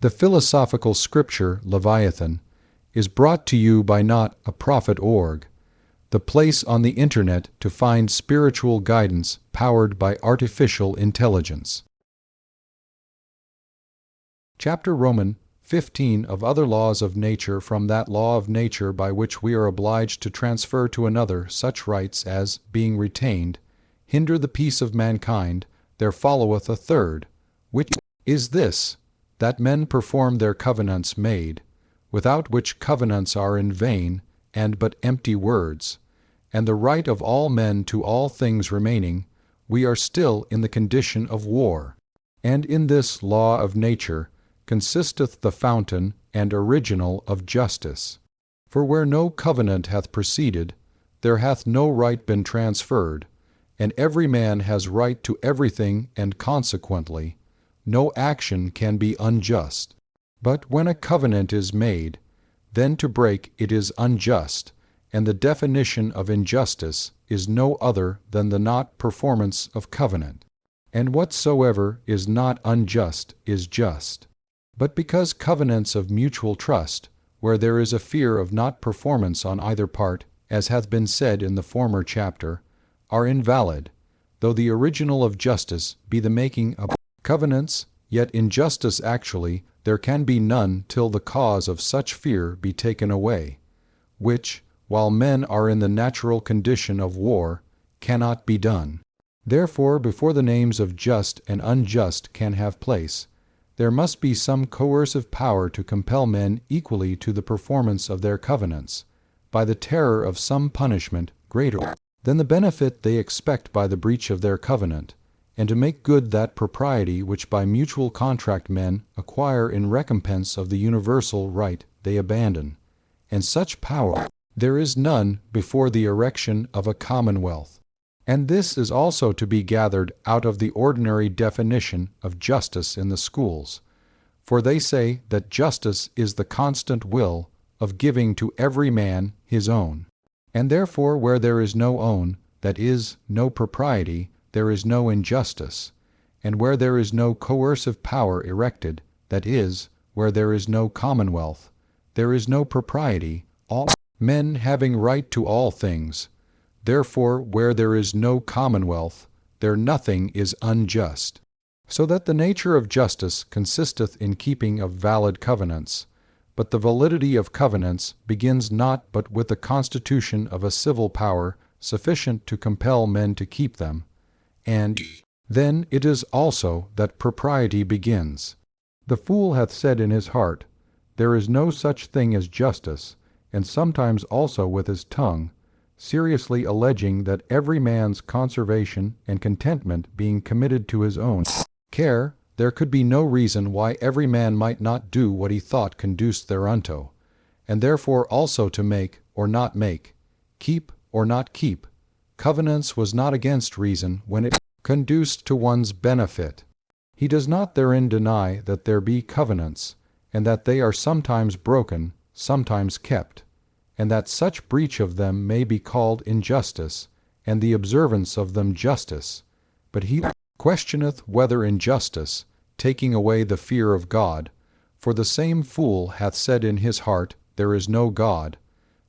The philosophical scripture, Leviathan, is brought to you by not a prophet.org, the place on the internet to find spiritual guidance powered by artificial intelligence. Chapter Roman 15 of other laws of nature. From that law of nature by which we are obliged to transfer to another such rights as, being retained, hinder the peace of mankind, there followeth a third, which is this, that men perform their covenants made, without which covenants are in vain, and but empty words, and the right of all men to all things remaining, we are still in the condition of war. And in this law of nature consisteth the fountain and original of justice. For where no covenant hath preceded, there hath no right been transferred, and every man has right to everything, and consequently no action can be unjust. But when a covenant is made, then to break it is unjust, and the definition of injustice is no other than the not performance of covenant. And whatsoever is not unjust is just. But because covenants of mutual trust, where there is a fear of not performance on either part, as hath been said in the former chapter, are invalid, though the original of justice be the making of covenants, yet in justice actually there can be none till the cause of such fear be taken away, which, while men are in the natural condition of war, cannot be done. Therefore, before the names of just and unjust can have place, there must be some coercive power to compel men equally to the performance of their covenants, by the terror of some punishment greater than the benefit they expect by the breach of their covenant, and to make good that propriety which by mutual contract men acquire in recompense of the universal right they abandon. And such power there is none before the erection of a commonwealth. And this is also to be gathered out of the ordinary definition of justice in the schools. For they say that justice is the constant will of giving to every man his own. And therefore where there is no own, that is, no propriety, there is no injustice. And where there is no coercive power erected, that is, where there is no commonwealth, there is no propriety, all men having right to all things. Therefore, where there is no commonwealth, there nothing is unjust. So that the nature of justice consisteth in keeping of valid covenants, but the validity of covenants begins not but with the constitution of a civil power sufficient to compel men to keep them, and then it is also that propriety begins. The fool hath said in his heart, there is no such thing as justice, and sometimes also with his tongue, seriously alleging that every man's conservation and contentment being committed to his own care, there could be no reason why every man might not do what he thought conduced thereunto, and therefore also to make or not make, keep or not keep, covenants was not against reason when it conduced to one's benefit. He does not therein deny that there be covenants, and that they are sometimes broken, sometimes kept, and that such breach of them may be called injustice, and the observance of them justice. But he questioneth whether injustice, taking away the fear of God, for the same fool hath said in his heart, there is no God,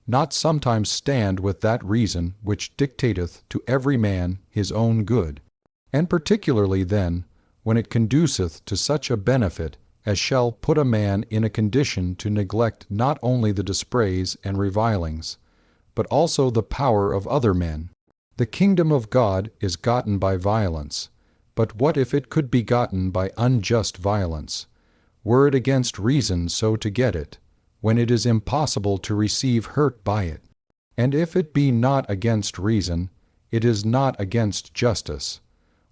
not sometimes stand with that reason which dictateth to every man his own good, and particularly then, when it conduceth to such a benefit as shall put a man in a condition to neglect not only the dispraise and revilings, but also the power of other men. The kingdom of God is gotten by violence, but what if it could be gotten by unjust violence, were it against reason so to get it, when it is impossible to receive hurt by it? And if it be not against reason, it is not against justice,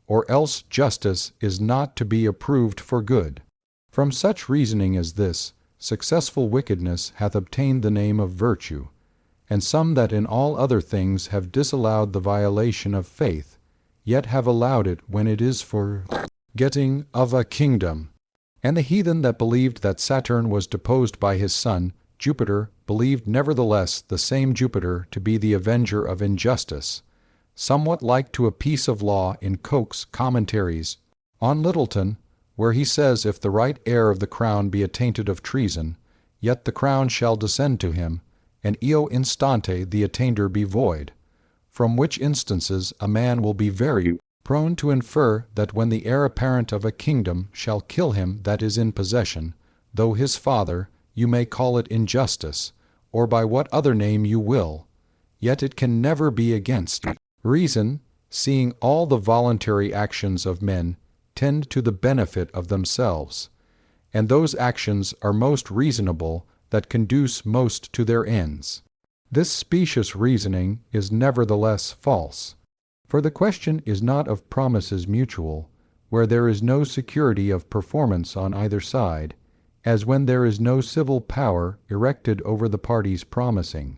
or else justice is not to be approved for good. From such reasoning as this, successful wickedness hath obtained the name of virtue, and some that in all other things have disallowed the violation of faith, yet have allowed it when it is for getting of a kingdom. And the heathen that believed that Saturn was deposed by his son, Jupiter, believed nevertheless the same Jupiter to be the avenger of injustice, somewhat like to a piece of law in Coke's Commentaries on Littleton, where he says, if the right heir of the crown be attainted of treason, yet the crown shall descend to him, and eo instante the attainder be void. From which instances a man will be very prone to infer that when the heir apparent of a kingdom shall kill him that is in possession, though his father, you may call it injustice, or by what other name you will, yet it can never be against reason, seeing all the voluntary actions of men tend to the benefit of themselves, and those actions are most reasonable that conduce most to their ends. This specious reasoning is nevertheless false. For the question is not of promises mutual, where there is no security of performance on either side, as when there is no civil power erected over the parties promising.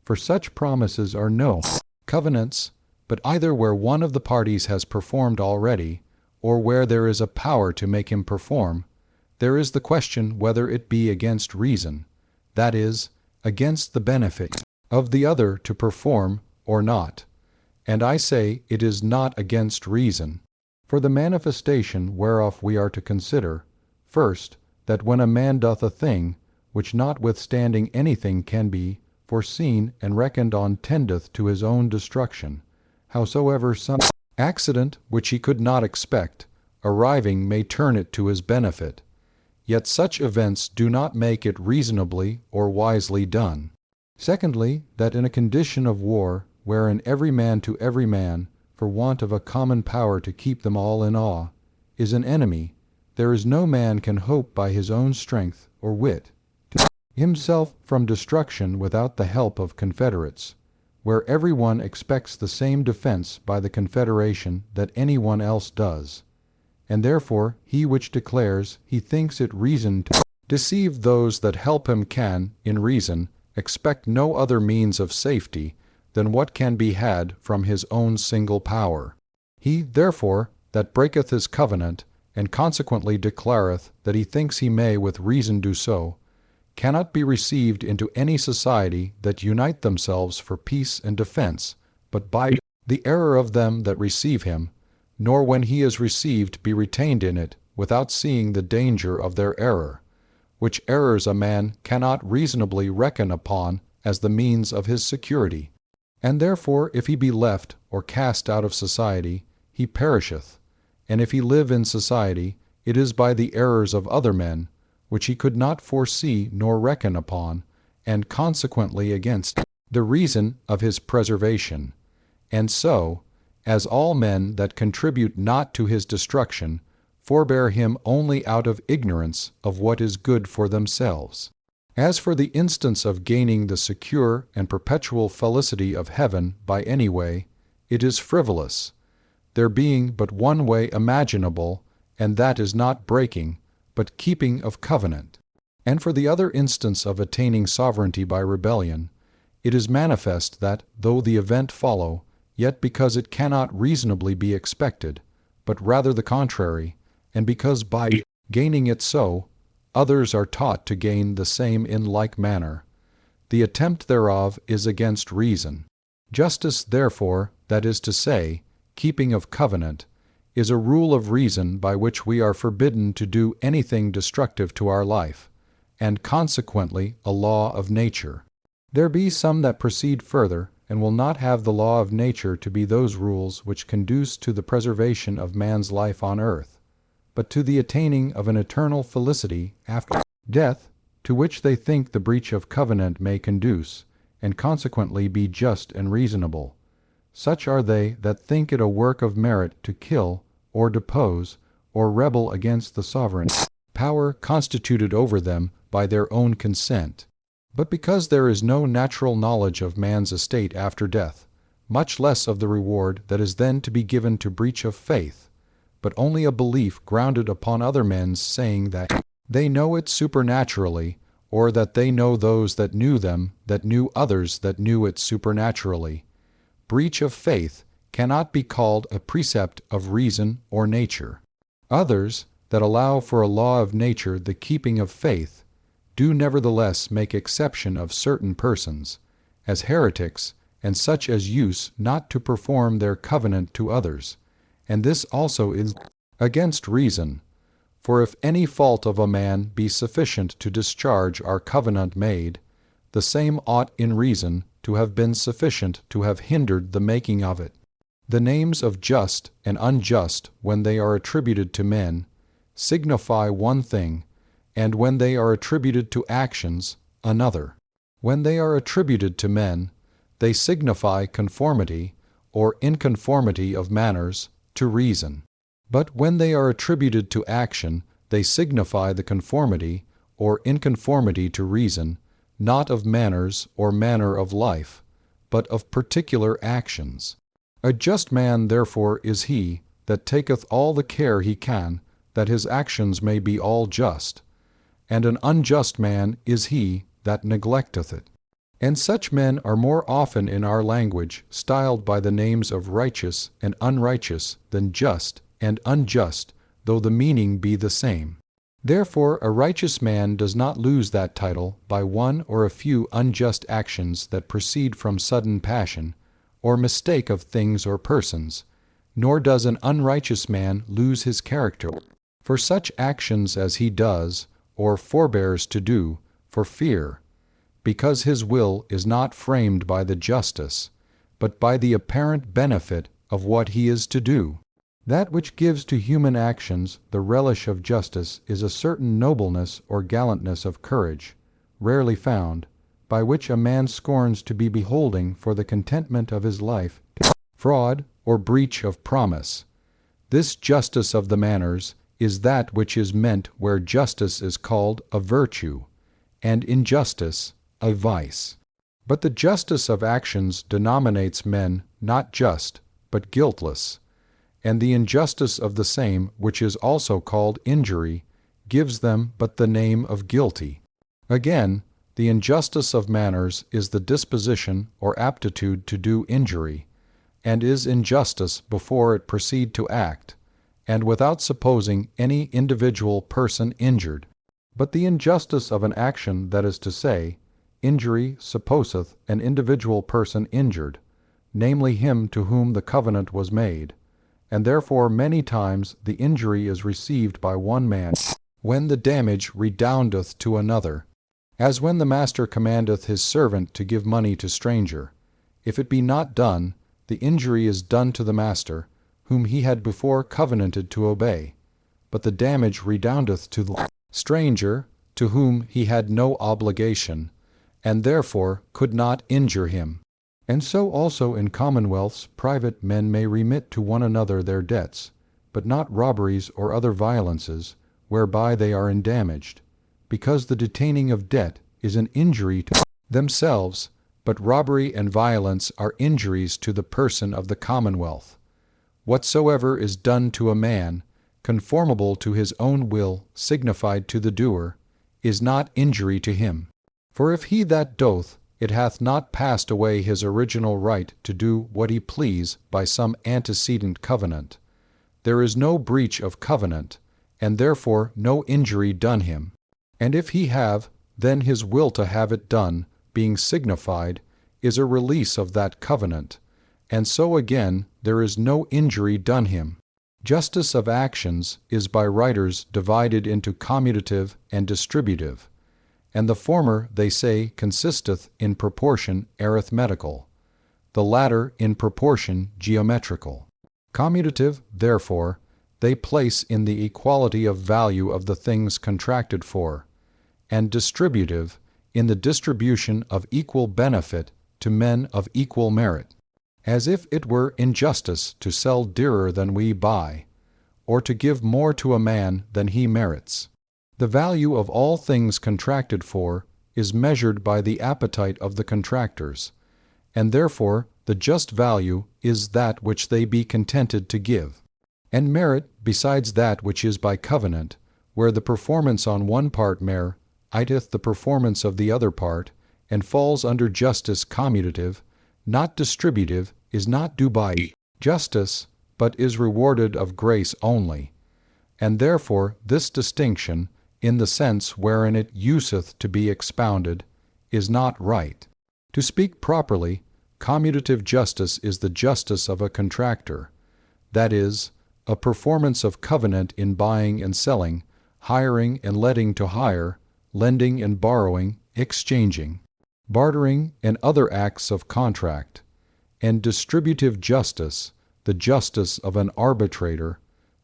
For such promises are no covenants, but either where one of the parties has performed already, or where there is a power to make him perform, there is the question whether it be against reason, that is, against the benefit of the other to perform, or not. And I say it is not against reason. For the manifestation whereof we are to consider, first, that when a man doth a thing, which notwithstanding anything can be foreseen and reckoned on tendeth to his own destruction, howsoever some accident which he could not expect, arriving may turn it to his benefit, yet such events do not make it reasonably or wisely done. Secondly, that in a condition of war, wherein every man to every man, for want of a common power to keep them all in awe, is an enemy, there is no man can hope by his own strength or wit to save himself from destruction without the help of confederates, where every one expects the same defense by the confederation that any one else does. And therefore he which declares he thinks it reason to deceive those that help him can, in reason, expect no other means of safety than what can be had from his own single power. He, therefore, that breaketh his covenant, and consequently declareth that he thinks he may with reason do so, cannot be received into any society that unite themselves for peace and defense, but by the error of them that receive him, nor when he is received be retained in it without seeing the danger of their error, which errors a man cannot reasonably reckon upon as the means of his security. And therefore if he be left or cast out of society, he perisheth, and if he live in society, it is by the errors of other men, which he could not foresee nor reckon upon, and consequently against the reason of his preservation. And so, as all men that contribute not to his destruction, forbear him only out of ignorance of what is good for themselves. As for the instance of gaining the secure and perpetual felicity of heaven by any way, it is frivolous, there being but one way imaginable, and that is not breaking, but keeping of covenant. And for the other instance of attaining sovereignty by rebellion, it is manifest that, though the event follow, yet because it cannot reasonably be expected, but rather the contrary, and because by gaining it so, others are taught to gain the same in like manner, the attempt thereof is against reason. Justice, therefore, that is to say, keeping of covenant, is a rule of reason by which we are forbidden to do anything destructive to our life, and consequently a law of nature. There be some that proceed further, and will not have the law of nature to be those rules which conduce to the preservation of man's life on earth, but to the attaining of an eternal felicity after death, to which they think the breach of covenant may conduce, and consequently be just and reasonable. Such are they that think it a work of merit to kill, or depose, or rebel against the sovereign power constituted over them by their own consent. But because there is no natural knowledge of man's estate after death, much less of the reward that is then to be given to breach of faith, but only a belief grounded upon other men's saying that they know it supernaturally, or that they know those that knew them, that knew others that knew it supernaturally, breach of faith cannot be called a precept of reason or nature. Others, that allow for a law of nature the keeping of faith, do nevertheless make exception of certain persons, as heretics, and such as use not to perform their covenant to others, and this also is against reason. For if any fault of a man be sufficient to discharge our covenant made, the same ought in reason to have been sufficient to have hindered the making of it. The names of just and unjust, when they are attributed to men, signify one thing, and when they are attributed to actions, another. When they are attributed to men, they signify conformity, or inconformity of manners, to reason. But when they are attributed to action, they signify the conformity, or inconformity to reason, not of manners or manner of life, but of particular actions. A just man therefore is he that taketh all the care he can that his actions may be all just, and an unjust man is he that neglecteth it. And such men are more often in our language styled by the names of righteous and unrighteous than just and unjust, though the meaning be the same. Therefore a righteous man does not lose that title by one or a few unjust actions that proceed from sudden passion, or mistake of things or persons, nor does an unrighteous man lose his character for such actions as he does, or forbears to do, for fear, because his will is not framed by the justice, but by the apparent benefit of what he is to do. That which gives to human actions the relish of justice is a certain nobleness or gallantness of courage, rarely found, by which a man scorns to be beholding for the contentment of his life fraud or breach of promise. This justice of the manners is that which is meant where justice is called a virtue, and injustice a vice. But the justice of actions denominates men not just, but guiltless, and the injustice of the same, which is also called injury, gives them but the name of guilty. Again, the injustice of manners is the disposition or aptitude to do injury, and is injustice before it proceed to act, and without supposing any individual person injured. But the injustice of an action, that is to say, injury, supposeth an individual person injured, namely him to whom the covenant was made, and therefore many times the injury is received by one man, when the damage redoundeth to another, as when the master commandeth his servant to give money to stranger. If it be not done, the injury is done to the master, whom he had before covenanted to obey, but the damage redoundeth to the stranger, to whom he had no obligation, and therefore could not injure him. And so also in commonwealths private men may remit to one another their debts, but not robberies or other violences, whereby they are endamaged, because the detaining of debt is an injury to themselves, but robbery and violence are injuries to the person of the commonwealth. Whatsoever is done to a man, conformable to his own will signified to the doer, is not injury to him. For if he that doth, it hath not passed away his original right to do what he please by some antecedent covenant, there is no breach of covenant, and therefore no injury done him. And if he have, then his will to have it done, being signified, is a release of that covenant, and so again there is no injury done him. Justice of actions is by writers divided into commutative and distributive, and the former, they say, consisteth in proportion arithmetical, the latter in proportion geometrical. Commutative, therefore, they place in the equality of value of the things contracted for, and distributive in the distribution of equal benefit to men of equal merit, as if it were injustice to sell dearer than we buy, or to give more to a man than he merits. The value of all things contracted for is measured by the appetite of the contractors, and therefore the just value is that which they be contented to give. And merit, besides that which is by covenant, where the performance on one part meriteth the performance of the other part, and falls under justice commutative, not distributive, is not due by justice, but is rewarded of grace only. And therefore this distinction, in the sense wherein it useth to be expounded, is not right. To speak properly, commutative justice is the justice of a contractor, that is, a performance of covenant in buying and selling, hiring and letting to hire, lending and borrowing, exchanging, bartering and other acts of contract, and distributive justice, the justice of an arbitrator,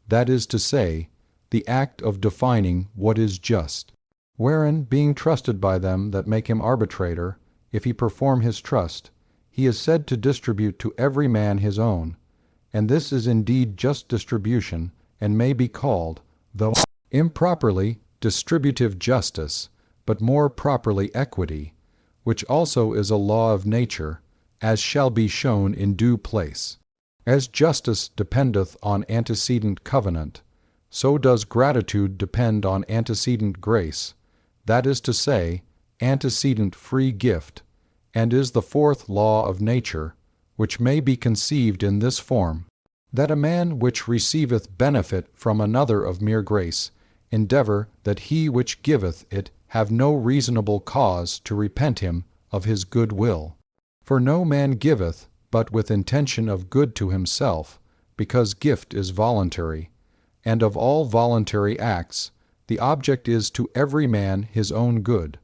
that is to say, the act of defining what is just, wherein, being trusted by them that make him arbitrator, if he perform his trust, he is said to distribute to every man his own, and this is indeed just distribution, and may be called, though improperly, distributive justice, but more properly equity, which also is a law of nature, as shall be shown in due place. As justice dependeth on antecedent covenant, so does gratitude depend on antecedent grace, that is to say, antecedent free gift, and is the fourth law of nature, which may be conceived in this form, that a man which receiveth benefit from another of mere grace, endeavor that he which giveth it have no reasonable cause to repent him of his good will. For no man giveth but with intention of good to himself, because gift is voluntary, and of all voluntary acts, the object is to every man his own good,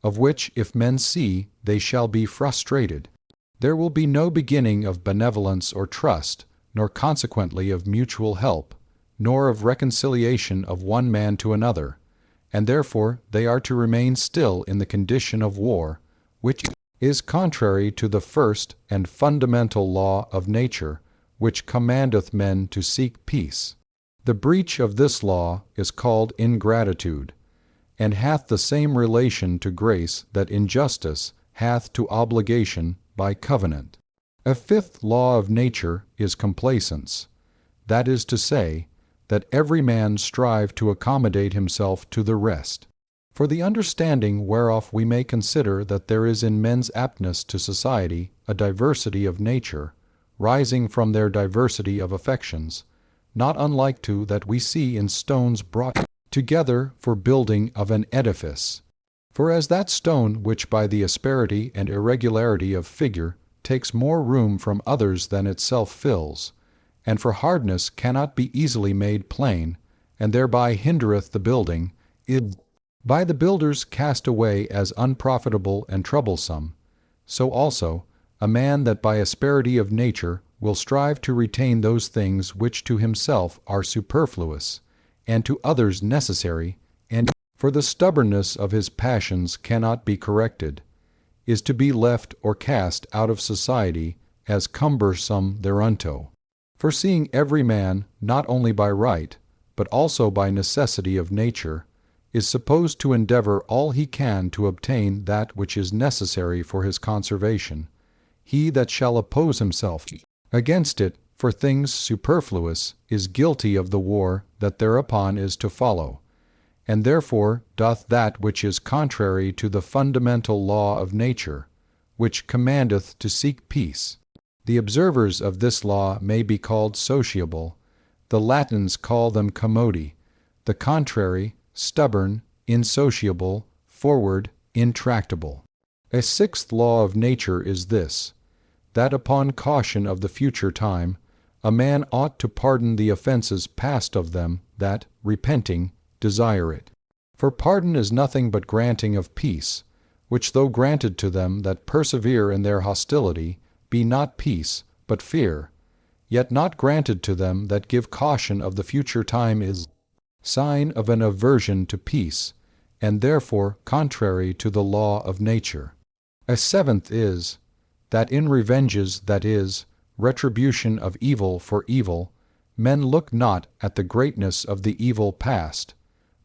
of which if men see, they shall be frustrated. There will be no beginning of benevolence or trust, nor consequently of mutual help, nor of reconciliation of one man to another, and therefore they are to remain still in the condition of war, which is contrary to the first and fundamental law of nature, which commandeth men to seek peace. The breach of this law is called ingratitude, and hath the same relation to grace that injustice hath to obligation by covenant. A fifth law of nature is complaisance, that is to say, that every man strive to accommodate himself to the rest. For the understanding whereof we may consider that there is in men's aptness to society a diversity of nature, rising from their diversity of affections, not unlike to that we see in stones brought together for building of an edifice. For as that stone which by the asperity and irregularity of figure takes more room from others than itself fills, and for hardness cannot be easily made plain, and thereby hindereth the building, is by the builders cast away as unprofitable and troublesome, so also a man that by asperity of nature will strive to retain those things which to himself are superfluous, and to others necessary, and for the stubbornness of his passions cannot be corrected, is to be left or cast out of society as cumbersome thereunto. For seeing every man, not only by right, but also by necessity of nature, is supposed to endeavor all he can to obtain that which is necessary for his conservation, he that shall oppose himself against it for things superfluous is guilty of the war that thereupon is to follow, and therefore doth that which is contrary to the fundamental law of nature, which commandeth to seek peace. The observers of this law may be called sociable. The Latins call them commodi, the contrary, stubborn, insociable, forward, intractable. A sixth law of nature is this, that upon caution of the future time, a man ought to pardon the offenses past of them that, repenting, desire it. For pardon is nothing but granting of peace, which though granted to them that persevere in their hostility, be not peace, but fear, yet not granted to them that give caution of the future time is sign of an aversion to peace, and therefore contrary to the law of nature. A seventh is, that in revenges, that is, retribution of evil for evil, men look not at the greatness of the evil past,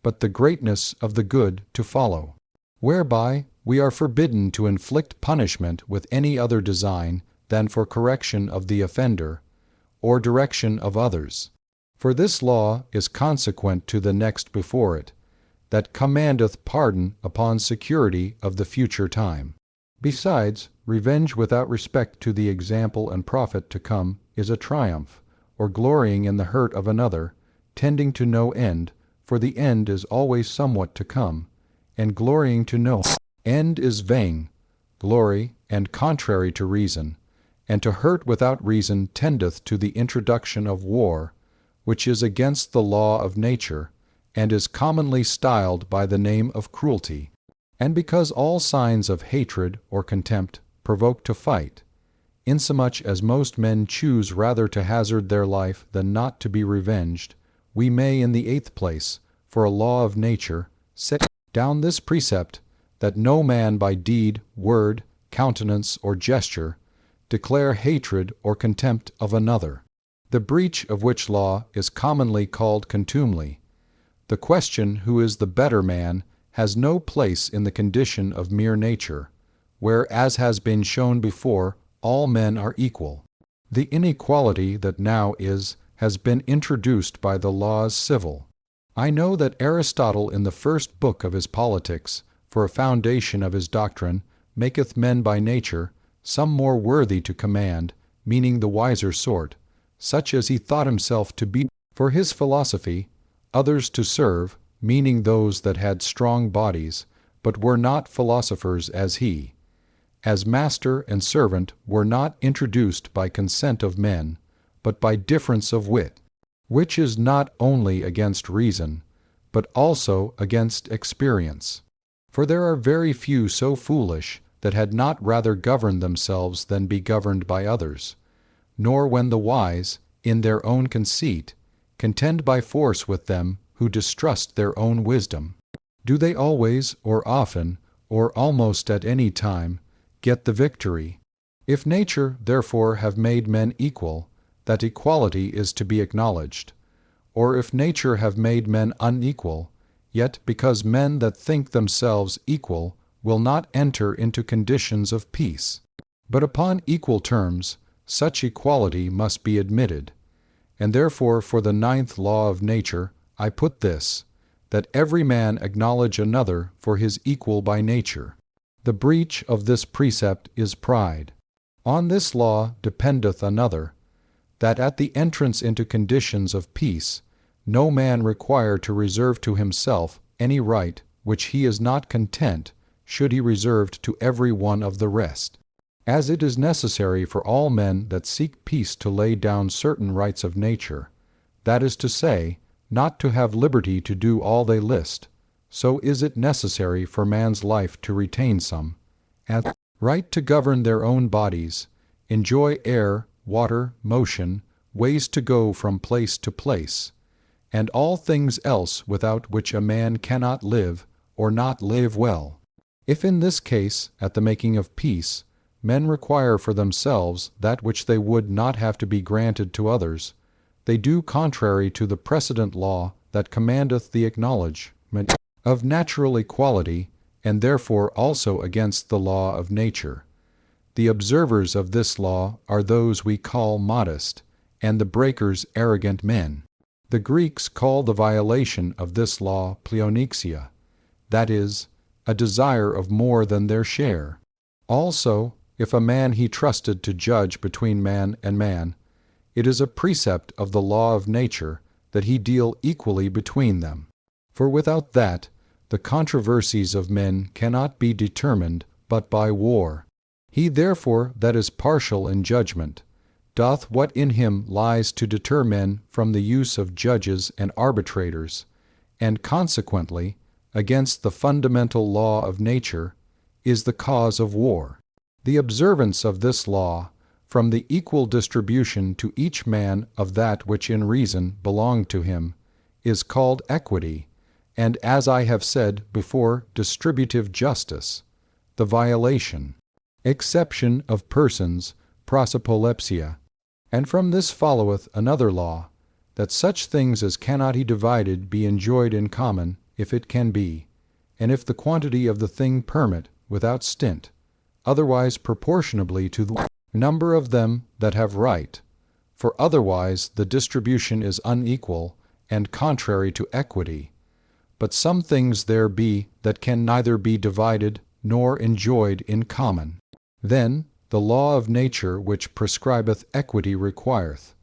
but the greatness of the good to follow, whereby we are forbidden to inflict punishment with any other design than for correction of the offender, or direction of others. For this law is consequent to the next before it, that commandeth pardon upon security of the future time. Besides, revenge without respect to the example and profit to come is a triumph, or glorying in the hurt of another, tending to no end, for the end is always somewhat to come, and glorying to no end is vain, glory, and contrary to reason, and to hurt without reason tendeth to the introduction of war, which is against the law of nature, and is commonly styled by the name of cruelty. And because all signs of hatred or contempt provoke to fight, insomuch as most men choose rather to hazard their life than not to be revenged, we may, in the 8th place, for a law of nature, set down this precept, that no man by deed, word, countenance, or gesture declare hatred or contempt of another, the breach of which law is commonly called contumely. The question who is the better man has no place in the condition of mere nature, where, as has been shown before, all men are equal. The inequality that now is has been introduced by the laws civil. I know that Aristotle in the first book of his Politics, for a foundation of his doctrine, maketh men by nature some more worthy to command, meaning the wiser sort, such as he thought himself to be for his philosophy, others to serve, meaning those that had strong bodies, but were not philosophers as he. As master and servant were not introduced by consent of men, but by difference of wit, which is not only against reason, but also against experience. For there are very few so foolish that had not rather governed themselves than be governed by others. Nor when the wise, in their own conceit, contend by force with them who distrust their own wisdom, do they always, or often, or almost at any time, get the victory. If nature, therefore, have made men equal, that equality is to be acknowledged. Or if nature have made men unequal, yet because men that think themselves equal will not enter into conditions of peace. But upon equal terms, such equality must be admitted. And therefore for the 9th law of nature I put this, that every man acknowledge another for his equal by nature. The breach of this precept is pride. On this law dependeth another, that at the entrance into conditions of peace, no man require to reserve to himself any right which he is not content should he reserved to every one of the rest. As it is necessary for all men that seek peace to lay down certain rights of nature, that is to say, not to have liberty to do all they list, so is it necessary for man's life to retain some, and right to govern their own bodies, enjoy air, water, motion, ways to go from place to place, and all things else without which a man cannot live, or not live well. If in this case, at the making of peace, men require for themselves that which they would not have to be granted to others, they do contrary to the precedent law that commandeth the acknowledgment of natural equality, and therefore also against the law of nature. The observers of this law are those we call modest, and the breakers arrogant men. The Greeks call the violation of this law pleonexia, that is, a desire of more than their share. Also, if a man he trusted to judge between man and man, it is a precept of the law of nature that he deal equally between them. For without that, the controversies of men cannot be determined but by war. He therefore that is partial in judgment, doth what in him lies to deter men from the use of judges and arbitrators, and consequently, against the fundamental law of nature, is the cause of war. The observance of this law, from the equal distribution to each man of that which in reason belonged to him, is called equity, and as I have said before, distributive justice. The violation, exception of persons, prosopolepsia. And from this followeth another law, that such things as cannot be divided be enjoyed in common, if it can be, and if the quantity of the thing permit, without stint, otherwise proportionably to the number of them that have right, for otherwise the distribution is unequal and contrary to equity. But some things there be that can neither be divided nor enjoyed in common. Then the law of nature which prescribeth equity requireth,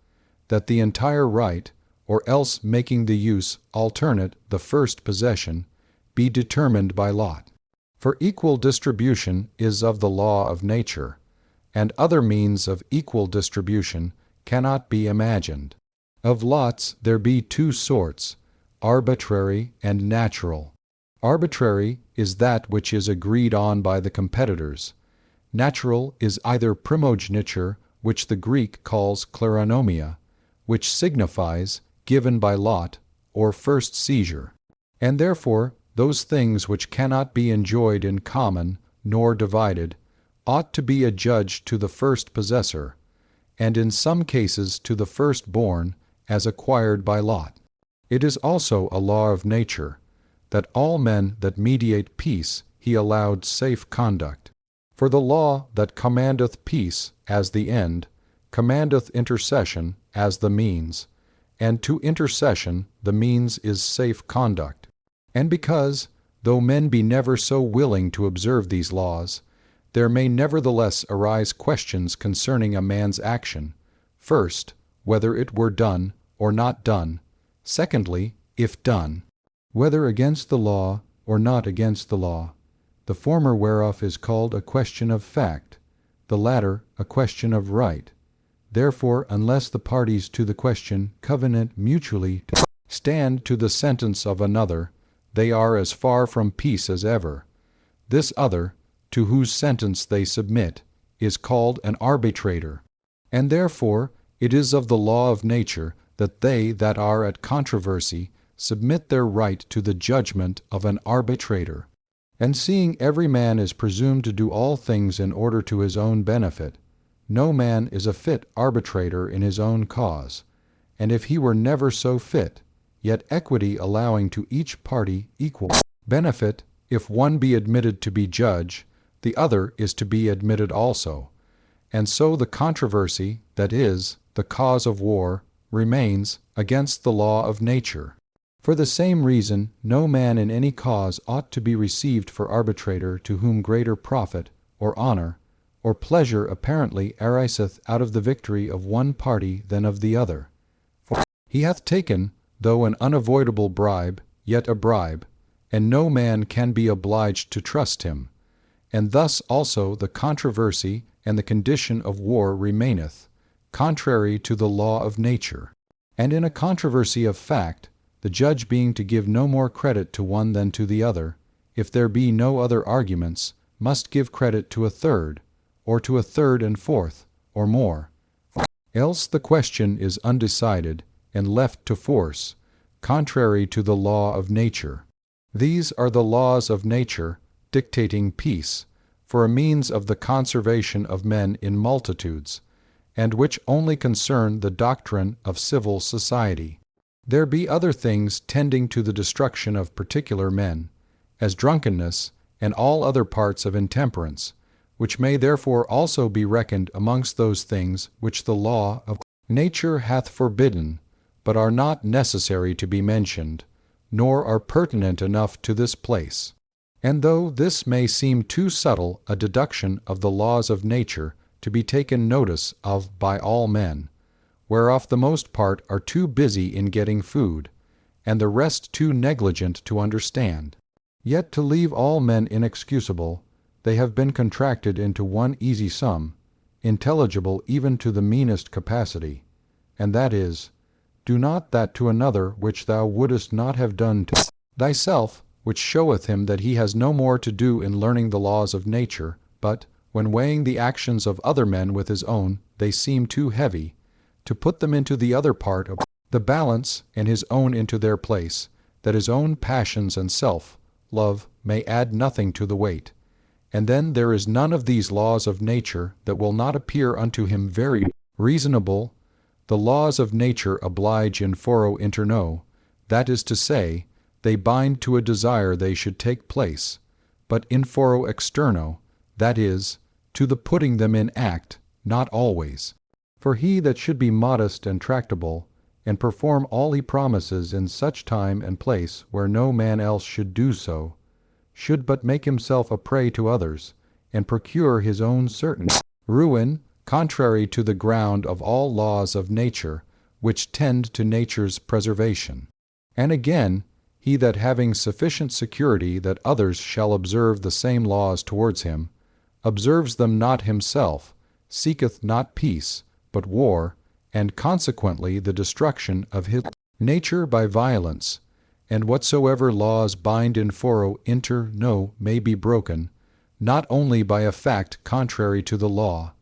that the entire right, or else making the use alternate the first possession, be determined by lot. For equal distribution is of the law of nature, and other means of equal distribution cannot be imagined. Of lots there be two sorts, arbitrary, and natural. Arbitrary is that which is agreed on by the competitors. Natural is either primogeniture, which the Greek calls kleronomia, which signifies given by lot, or first seizure. And therefore those things which cannot be enjoyed in common, nor divided, ought to be adjudged to the first possessor, and in some cases to the firstborn, as acquired by lot. It is also a law of nature, that all men that mediate peace he allowed safe conduct. For the law that commandeth peace as the end, commandeth intercession as the means, and to intercession the means is safe conduct. And because, though men be never so willing to observe these laws, there may nevertheless arise questions concerning a man's action, first, whether it were done or not done, secondly, if done, whether against the law or not against the law, the former whereof is called a question of fact, the latter a question of right. Therefore, unless the parties to the question covenant mutually to stand to the sentence of another, they are as far from peace as ever. This other, to whose sentence they submit, is called an arbitrator. And therefore it is of the law of nature that they that are at controversy submit their right to the judgment of an arbitrator. And seeing every man is presumed to do all things in order to his own benefit, no man is a fit arbitrator in his own cause, and if he were never so fit, yet equity allowing to each party equal benefit, if one be admitted to be judge, the other is to be admitted also. And so the controversy, that is, the cause of war, remains against the law of nature. For the same reason, no man in any cause ought to be received for arbitrator to whom greater profit, or honor, or pleasure apparently ariseth out of the victory of one party than of the other. For he hath taken, though an unavoidable bribe, yet a bribe, and no man can be obliged to trust him. And thus also the controversy and the condition of war remaineth, contrary to the law of nature. And in a controversy of fact, the judge being to give no more credit to one than to the other, if there be no other arguments, must give credit to a third, or to a third and fourth, or more. Else the question is undecided, and left to force, contrary to the law of nature. These are the laws of nature, dictating peace, for a means of the conservation of men in multitudes, and which only concern the doctrine of civil society. There be other things tending to the destruction of particular men, as drunkenness and all other parts of intemperance, which may therefore also be reckoned amongst those things which the law of nature hath forbidden, but are not necessary to be mentioned, nor are pertinent enough to this place. And though this may seem too subtle a deduction of the laws of nature to be taken notice of by all men, whereof the most part are too busy in getting food, and the rest too negligent to understand, yet to leave all men inexcusable, they have been contracted into one easy sum, intelligible even to the meanest capacity, and that is, do not that to another which thou wouldest not have done to thyself, which showeth him that he has no more to do in learning the laws of nature, but, when weighing the actions of other men with his own, they seem too heavy, to put them into the other part of the balance and his own into their place, that his own passions and self-love may add nothing to the weight. And then there is none of these laws of nature that will not appear unto him very reasonable. The laws of nature oblige in foro interno, that is to say, they bind to a desire they should take place, but in foro externo, that is, to the putting them in act, not always. For he that should be modest and tractable, and perform all he promises in such time and place where no man else should do so, should but make himself a prey to others, and procure his own certain ruin, contrary to the ground of all laws of nature, which tend to nature's preservation. And again, he that having sufficient security that others shall observe the same laws towards him, observes them not himself, seeketh not peace, but war, and consequently the destruction of his nature by violence, And whatsoever laws bind in foro inter no may be broken, not only by a fact contrary to the law,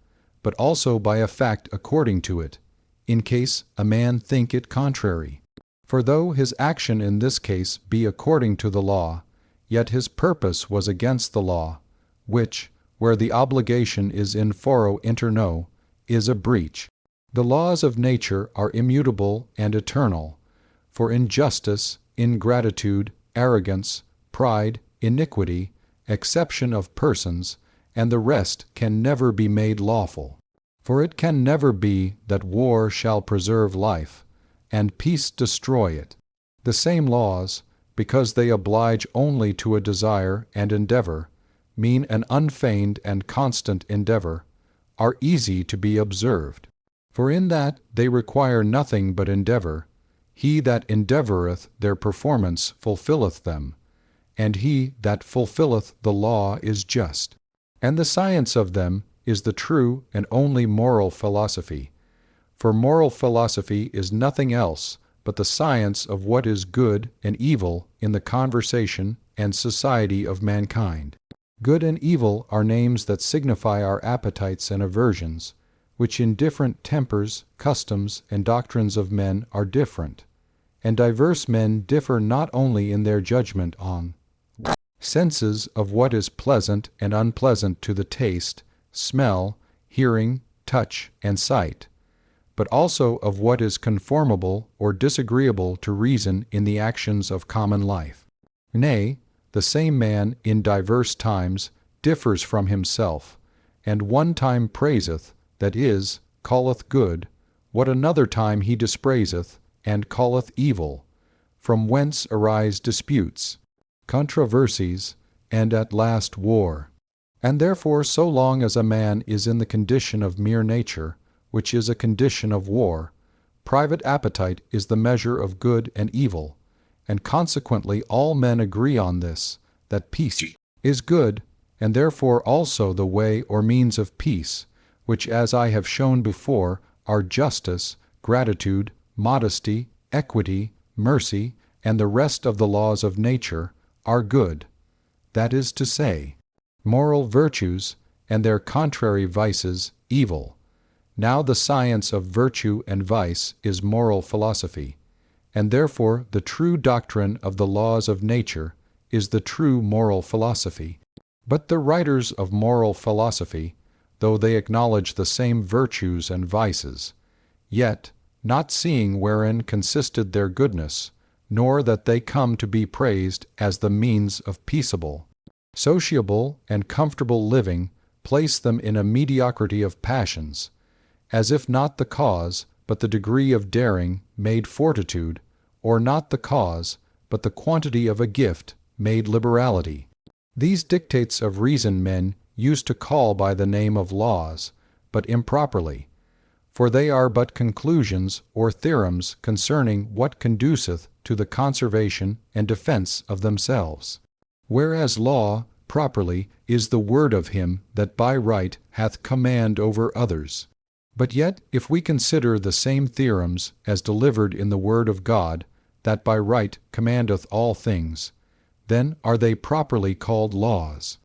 but also by a fact according to it, in case a man think it contrary. For though his action in this case be according to the law, yet his purpose was against the law, which, where the obligation is in foro inter no, is a breach. The laws of nature are immutable and eternal, for injustice, ingratitude, arrogance, pride, iniquity, exception of persons, and the rest can never be made lawful. For it can never be that war shall preserve life, and peace destroy it. The same laws, because they oblige only to a desire and endeavor, mean an unfeigned and constant endeavor, are easy to be observed. For in that they require nothing but endeavor, he that endeavoureth their performance fulfilleth them, and he that fulfilleth the law is just. And the science of them is the true and only moral philosophy. For moral philosophy is nothing else but the science of what is good and evil in the conversation and society of mankind. Good and evil are names that signify our appetites and aversions, which in different tempers, customs, and doctrines of men are different, and diverse men differ not only in their judgment on senses of what is pleasant and unpleasant to the taste, smell, hearing, touch, and sight, but also of what is conformable or disagreeable to reason in the actions of common life. Nay, the same man in diverse times differs from himself, and one time praiseth, that is, calleth good, what another time he dispraiseth, and calleth evil, from whence arise disputes, controversies, and at last war. And therefore so long as a man is in the condition of mere nature, which is a condition of war, private appetite is the measure of good and evil, and consequently all men agree on this, that peace is good, and therefore also the way or means of peace, which, as I have shown before, are justice, gratitude, modesty, equity, mercy, and the rest of the laws of nature, are good, that is to say, moral virtues, and their contrary vices, evil. Now the science of virtue and vice is moral philosophy, and therefore the true doctrine of the laws of nature is the true moral philosophy. But the writers of moral philosophy, though they acknowledge the same virtues and vices, yet, not seeing wherein consisted their goodness, nor that they come to be praised as the means of peaceable, sociable, and comfortable living, place them in a mediocrity of passions, as if not the cause, but the degree of daring, made fortitude, or not the cause, but the quantity of a gift, made liberality. These dictates of reason men used to call by the name of laws, but improperly, for they are but conclusions or theorems concerning what conduceth to the conservation and defense of themselves. Whereas law, properly, is the word of him that by right hath command over others. But yet, if we consider the same theorems as delivered in the word of God, that by right commandeth all things, then are they properly called laws.